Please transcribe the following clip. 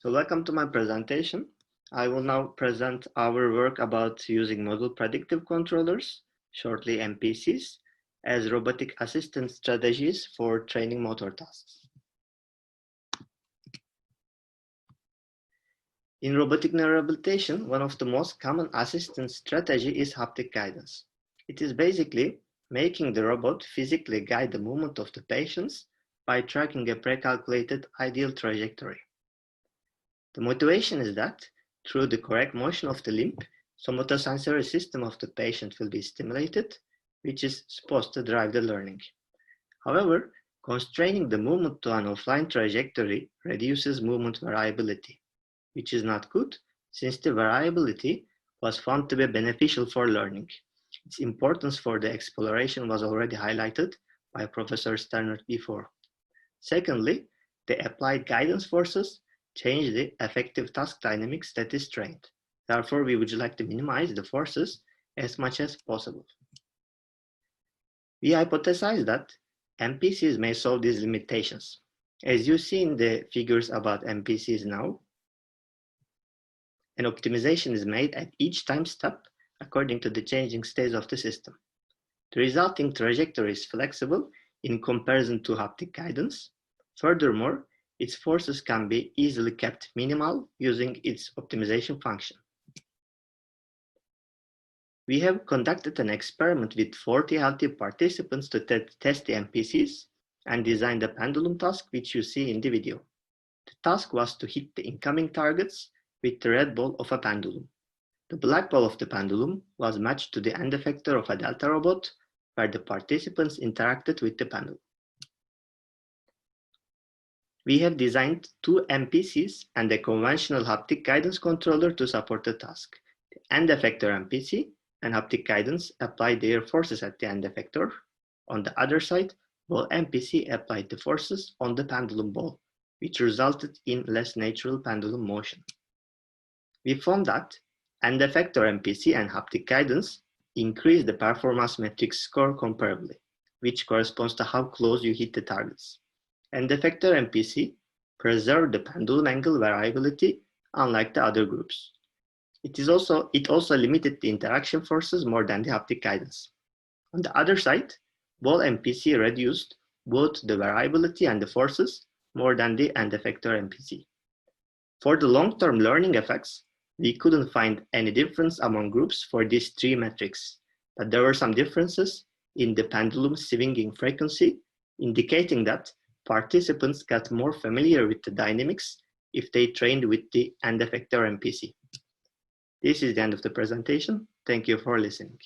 So welcome to my presentation. I will now present our work about using model predictive controllers, shortly MPCs, as robotic assistance strategies for training motor tasks. In robotic neurorehabilitation, one of the most common assistance strategy is haptic guidance. It is basically making the robot physically guide the movement of the patients by tracking a pre-calculated ideal trajectory. The motivation is that through the correct motion of the limb, somatosensory system of the patient will be stimulated, which is supposed to drive the learning. However, constraining the movement to an offline trajectory reduces movement variability, which is not good since the variability was found to be beneficial for learning. Its importance for the exploration was already highlighted by Professor Sternert before. Secondly, the applied guidance forces change the effective task dynamics that is trained. Therefore, we would like to minimize the forces as much as possible. We hypothesize that MPCs may solve these limitations. As you see in the figures about MPCs now, an optimization is made at each time step according to the changing states of the system. The resulting trajectory is flexible in comparison to haptic guidance. Furthermore, its forces can be easily kept minimal using its optimization function. We have conducted an experiment with 40 healthy participants to test the MPCs and designed a pendulum task, which you see in the video. The task was to hit the incoming targets with the red ball of a pendulum. The black ball of the pendulum was matched to the end effector of a delta robot, where the participants interacted with the pendulum. We have designed two MPCs and a conventional haptic guidance controller to support the task. The end effector MPC and haptic guidance apply their forces at the end effector. On the other side, ball MPC applied the forces on the pendulum ball, which resulted in less natural pendulum motion. We found that end effector MPC and haptic guidance increase the performance metrics score comparably, which corresponds to how close you hit the targets. End effector MPC preserved the pendulum angle variability unlike the other groups. It also limited the interaction forces more than the haptic guidance. On the other side, ball MPC reduced both the variability and the forces more than the end effector MPC. For the long-term learning effects, we couldn't find any difference among groups for these three metrics, but there were some differences in the pendulum swinging frequency, indicating that participants got more familiar with the dynamics if they trained with the end effector MPC. This is the end of the presentation. Thank you for listening.